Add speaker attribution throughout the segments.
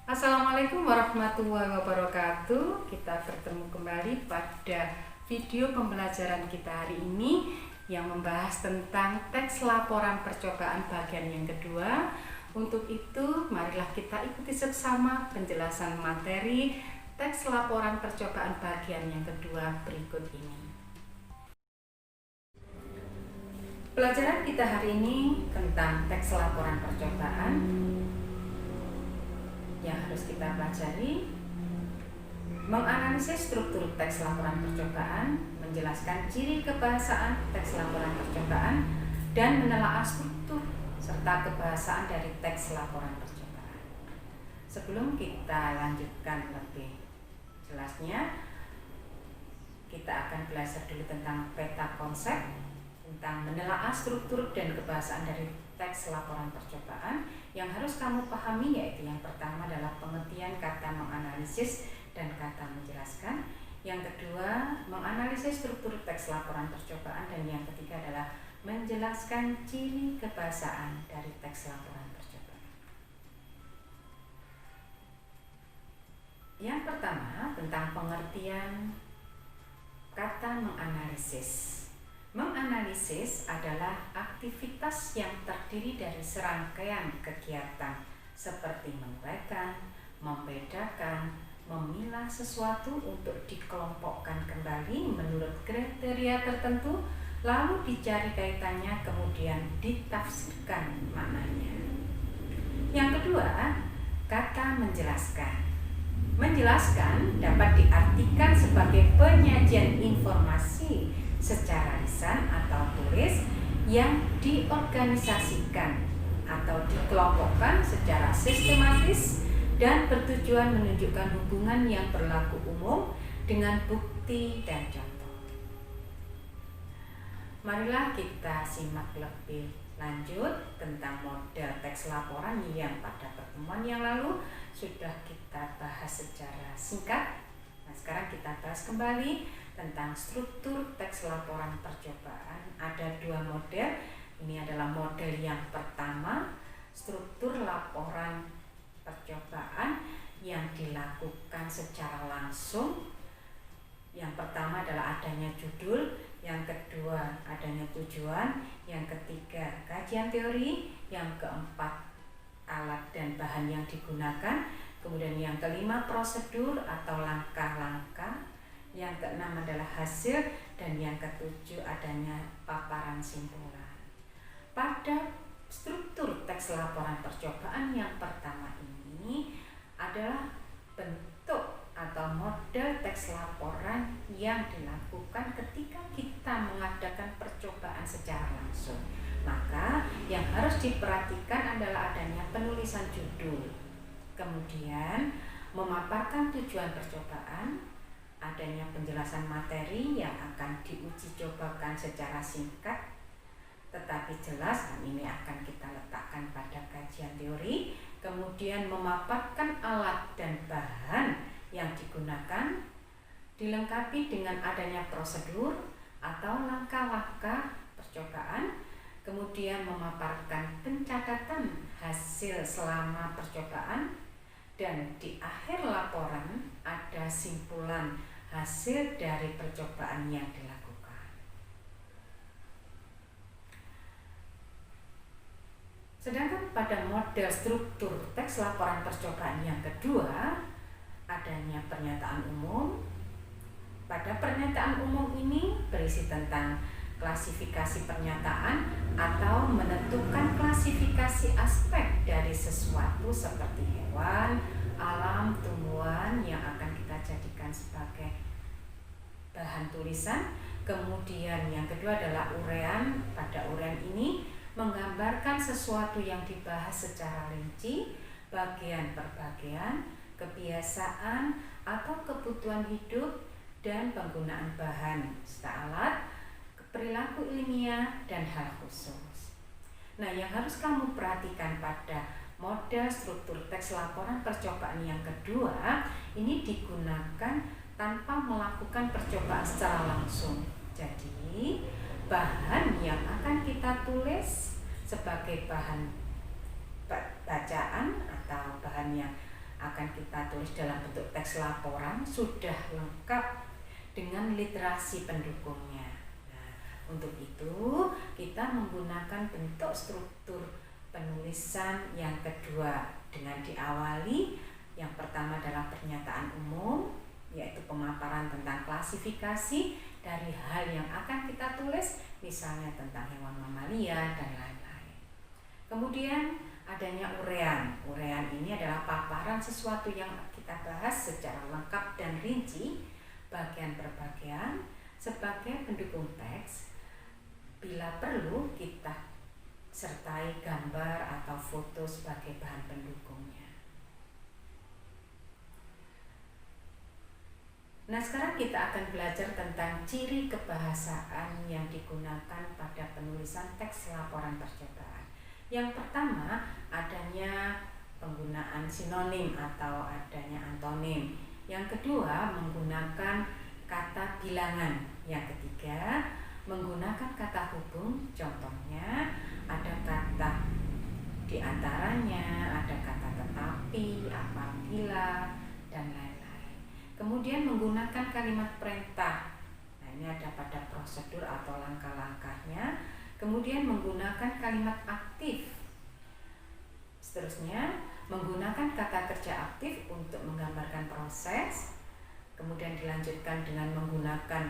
Speaker 1: Assalamualaikum warahmatullahi wabarakatuh. Kita bertemu kembali pada video pembelajaran kita hari ini yang membahas tentang teks laporan percobaan bagian yang kedua. Untuk itu, marilah kita ikuti seksama penjelasan materi teks laporan percobaan bagian yang kedua berikut ini. Pelajaran kita hari ini tentang teks laporan percobaan yang harus kita pelajari: menganalisis struktur teks laporan percobaan, menjelaskan ciri kebahasaan teks laporan percobaan, dan menelaah struktur serta kebahasaan dari teks laporan percobaan. Sebelum kita lanjutkan lebih jelasnya, kita akan belajar dulu tentang peta konsep, tentang menelaah struktur dan kebahasaan dari teks laporan percobaan. Yang harus kamu pahami yaitu yang pertama adalah pengertian kata menganalisis dan kata menjelaskan. Yang kedua, menganalisis struktur teks laporan percobaan, dan yang ketiga adalah menjelaskan ciri kebahasaan dari teks laporan percobaan. Yang pertama, tentang pengertian kata menganalisis. Menganalisis adalah aktivitas yang terdiri dari serangkaian kegiatan seperti menguraikan, membedakan, memilah sesuatu untuk dikelompokkan kembali menurut kriteria tertentu, lalu dicari kaitannya, kemudian ditafsirkan maknanya. Yang kedua, kata menjelaskan. Menjelaskan dapat diartikan sebagai penyajian informasi secara lisan atau tulis yang diorganisasikan atau dikelompokkan secara sistematis dan bertujuan menunjukkan hubungan yang berlaku umum dengan bukti dan contoh. Marilah kita simak lebih lanjut tentang model teks laporan yang pada pertemuan yang lalu sudah kita bahas secara singkat. Nah, sekarang kita bahas kembali tentang struktur teks laporan percobaan. Ada dua model. Ini adalah model yang pertama, struktur laporan percobaan yang dilakukan secara langsung. Yang pertama adalah adanya judul, yang kedua adanya tujuan, yang ketiga kajian teori, yang keempat alat dan bahan yang digunakan, kemudian yang kelima prosedur atau langkah-langkah, yang keenam adalah hasil, dan yang ketujuh adanya paparan simpulan. Pada struktur teks laporan percobaan yang pertama ini adalah bentuk atau model teks laporan yang dilakukan ketika kita mengadakan percobaan secara langsung. Maka yang harus diperhatikan adalah adanya penulisan judul, kemudian memaparkan tujuan percobaan, adanya penjelasan materi yang akan diuji cobakan secara singkat tetapi jelas, dan ini akan kita letakkan pada kajian teori, kemudian memaparkan alat dan bahan yang digunakan, dilengkapi dengan adanya prosedur atau langkah-langkah percobaan, kemudian memaparkan pencatatan hasil selama percobaan, dan di akhir laporan ada simpulan hasil dari percobaan yang dilakukan. Sedangkan pada model struktur teks laporan percobaan yang kedua, adanya pernyataan umum. Pada pernyataan umum ini berisi tentang klasifikasi pernyataan atau menentukan klasifikasi aspek dari sesuatu seperti hewan, alam, tumbuhan yang akan kita jadikan sebagai bahan tulisan. Kemudian yang kedua adalah uraian. Pada uraian ini menggambarkan sesuatu yang dibahas secara rinci, bagian per bagian, kebiasaan atau kebutuhan hidup dan penggunaan bahan serta alat, perilaku ilmiah, dan hal khusus. Nah, yang harus kamu perhatikan pada model struktur teks laporan percobaan yang kedua, ini digunakan tanpa melakukan percobaan secara langsung. Jadi, bahan yang akan kita tulis sebagai bahan bacaan atau bahan yang akan kita tulis dalam bentuk teks laporan sudah lengkap dengan literasi pendukungnya. Nah, untuk itu kita menggunakan bentuk struktur penulisan yang kedua dengan diawali yang pertama adalah pernyataan umum, yaitu pemaparan tentang klasifikasi dari hal yang akan kita tulis, misalnya tentang hewan mamalia dan lain-lain. Kemudian adanya urean. Urean ini adalah paparan sesuatu yang kita bahas secara lengkap dan rinci, bagian per bagian, sebagai pendukung teks. Bila perlu, kita sertai gambar atau foto sebagai bahan pendukungnya. Nah, sekarang kita akan belajar tentang ciri kebahasaan yang digunakan pada penulisan teks laporan percobaan. Yang pertama, adanya penggunaan sinonim atau adanya antonim. Yang kedua, menggunakan kata bilangan. Yang ketiga, menggunakan kata hubung. Contohnya, ada kata di antaranya, ada kata tetapi, apabila, dan lain-lain. Kemudian menggunakan kalimat perintah. Nah, ini ada pada prosedur atau langkah-langkahnya. Kemudian menggunakan kalimat aktif. Seterusnya, menggunakan kata kerja aktif untuk menggambarkan proses. Kemudian dilanjutkan dengan menggunakan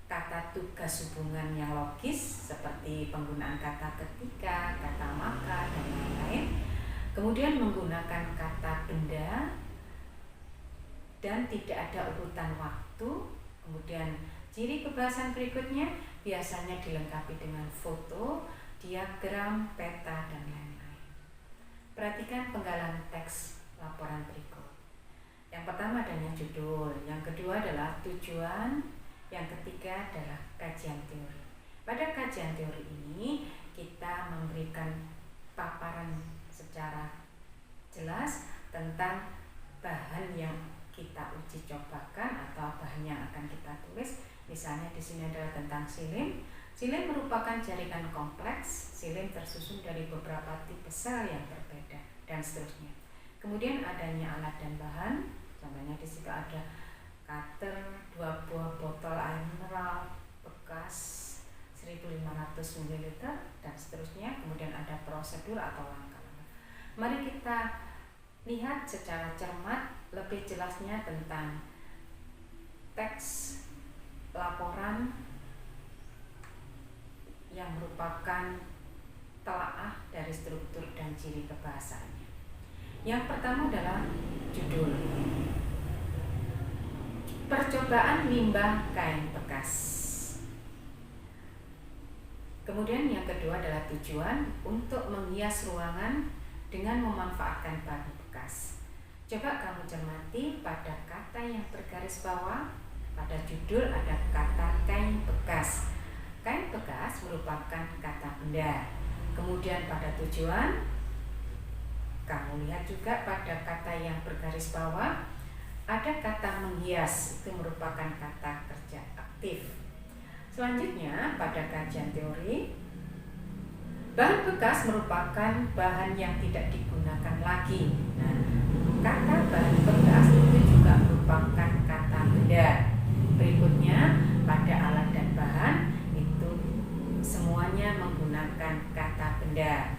Speaker 1: kata tugas hubungan yang logis seperti penggunaan kata ketika, kata maka, dan lain-lain. Kemudian menggunakan kata benda dan tidak ada urutan waktu. Kemudian ciri kebahasan berikutnya biasanya dilengkapi dengan foto, diagram, peta, dan lain-lain. Perhatikan penggalan teks laporan berikut. Yang pertama adanya judul, yang kedua adalah tujuan, yang ketiga adalah kajian teori. Pada kajian teori ini kita memberikan paparan secara jelas tentang bahan yang kita uji cobakan atau bahan yang akan kita tulis. Misalnya di sini adalah tentang silim. Silim merupakan jaringan kompleks. Silim tersusun dari beberapa tipe sel yang berbeda dan seterusnya. Kemudian adanya alat dan bahan. Contohnya di situ ada cutter, 2 buah botol air mineral bekas 1500 ml dan seterusnya. Kemudian ada prosedur atau langkah-langkah. Mari kita lihat secara cermat lebih jelasnya tentang teks laporan yang merupakan telaah dari struktur dan ciri kebahasaannya. Yang pertama adalah judul. Percobaan limbah kain bekas. Kemudian yang kedua adalah tujuan untuk menghias ruangan dengan memanfaatkan bahan bekas. Coba kamu cermati pada kata yang bergaris bawah. Pada judul ada kata kain bekas. Kain bekas merupakan kata benda. Kemudian pada tujuan, kamu lihat juga pada kata yang bergaris bawah ada kata menghias, itu merupakan kata kerja aktif. Selanjutnya pada kajian teori, bahan bekas merupakan bahan yang tidak digunakan lagi. Nah, kata bahan bekas itu juga merupakan kata benda. Berikutnya pada alat dan bahan itu semuanya menggunakan kata benda.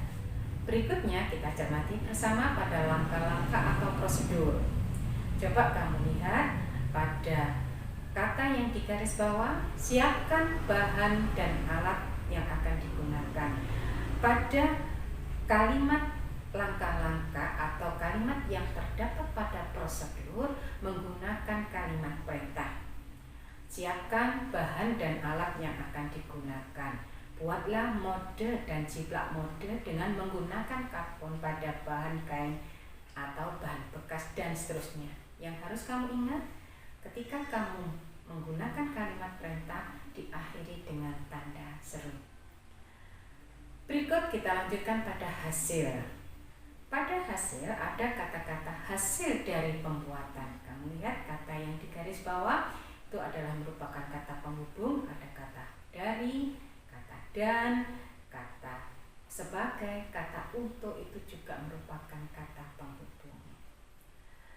Speaker 1: Berikutnya kita cermati bersama pada langkah-langkah atau prosedur. Coba kamu lihat pada kata yang di garis bawah, siapkan bahan dan alat yang akan digunakan. Pada kalimat langkah-langkah atau kalimat yang terdapat pada prosedur menggunakan kalimat perintah. Siapkan bahan dan alat yang akan digunakan. Buatlah mode dan jiplak mode dengan menggunakan karbon pada bahan kain atau bahan bekas dan seterusnya. Yang harus kamu ingat, ketika kamu menggunakan kalimat perintah diakhiri dengan tanda seru. Berikut kita lanjutkan pada hasil. Pada hasil ada kata-kata hasil dari pembuatan. Kamu lihat kata yang di garis bawah itu adalah merupakan kata penghubung. Ada kata dari, kata dan, kata sebagai, kata untuk itu juga merupakan kata penghubung.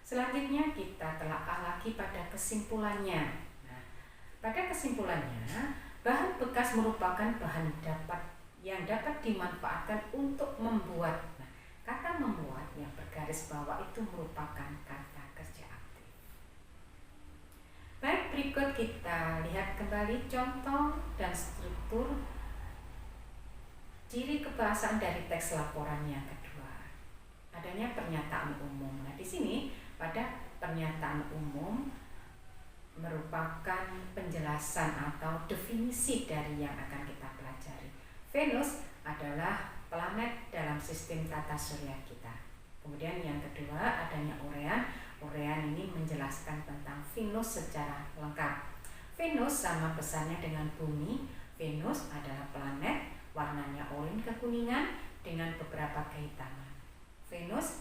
Speaker 1: Selanjutnya kita telaah lagi pada kesimpulannya. Nah, pada kesimpulannya, bahan bekas merupakan bahan yang dapat dimanfaatkan untuk membuat. Nah, kata membuat yang bergaris bawah itu merupakan kata kerja aktif. Baik, berikut kita lihat kembali contoh dan struktur ciri kebahasaan dari teks laporan yang kedua. Adanya pernyataan umum. Nah, di sini pada pernyataan umum merupakan penjelasan atau definisi dari yang akan kita pelajari. Venus adalah planet dalam sistem tata surya kita. Kemudian yang kedua adanya Urean. Urean ini menjelaskan tentang Venus secara lengkap. Venus sama besarnya dengan Bumi. Venus adalah planet, warnanya oranye kekuningan dengan beberapa kehitaman. Venus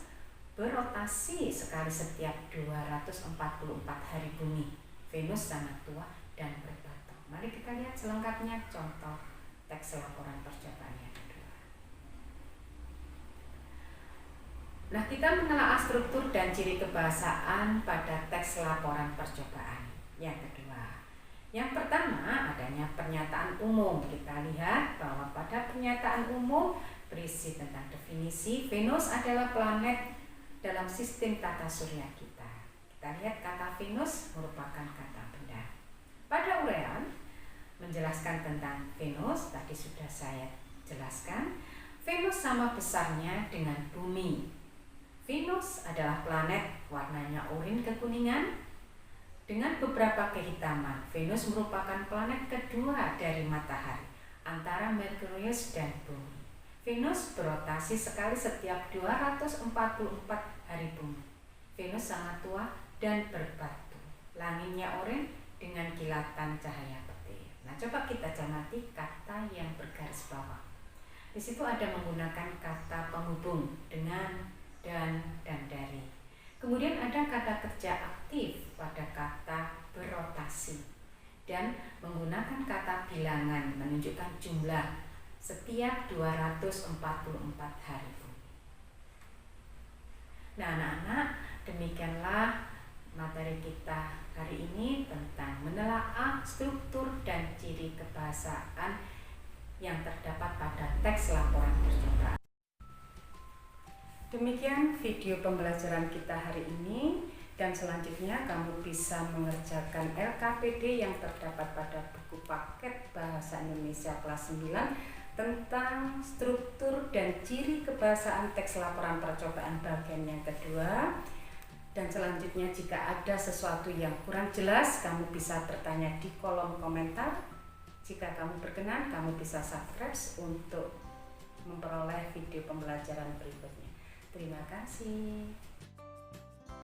Speaker 1: berotasi sekali setiap 244 hari bumi. Venus sangat tua dan berbatu. Mari kita lihat selengkapnya contoh teks laporan percobaan yang kedua. Nah, kita menelaah struktur dan ciri kebahasaan pada teks laporan percobaan yang kedua. Yang pertama adanya pernyataan umum. Kita lihat bahwa pada pernyataan umum berisi tentang definisi Venus adalah planet dalam sistem tata surya kita. Kita lihat kata Venus merupakan kata benda. Pada Urean menjelaskan tentang Venus, tadi sudah saya jelaskan. Venus sama besarnya dengan Bumi. Venus adalah planet, warnanya oranye kekuningan dengan beberapa kehitaman. Venus merupakan planet kedua dari matahari antara Merkurius dan Bumi. Venus berotasi sekali setiap 244 hari bumi. Venus sangat tua dan berbatu. Langitnya oranye dengan kilatan cahaya petir. Nah, coba kita cermati kata yang bergaris bawah. Di situ ada menggunakan kata penghubung dengan, dan dari. Kemudian ada kata kerja aktif pada kata berotasi dan menggunakan kata bilangan menunjukkan jumlah setiap 244 hari bumi. Nah, anak-anak, demikianlah materi kita hari ini tentang menelaah struktur dan ciri kebahasaan yang terdapat pada teks laporan percobaan. Demikian video pembelajaran kita hari ini, dan selanjutnya kamu bisa mengerjakan LKPD yang terdapat pada buku paket Bahasa Indonesia kelas 9 tentang struktur dan ciri kebahasaan teks laporan percobaan bagian yang kedua. Dan selanjutnya jika ada sesuatu yang kurang jelas, kamu bisa bertanya di kolom komentar. Jika kamu berkenan, kamu bisa subscribe untuk memperoleh video pembelajaran berikutnya. Terima kasih.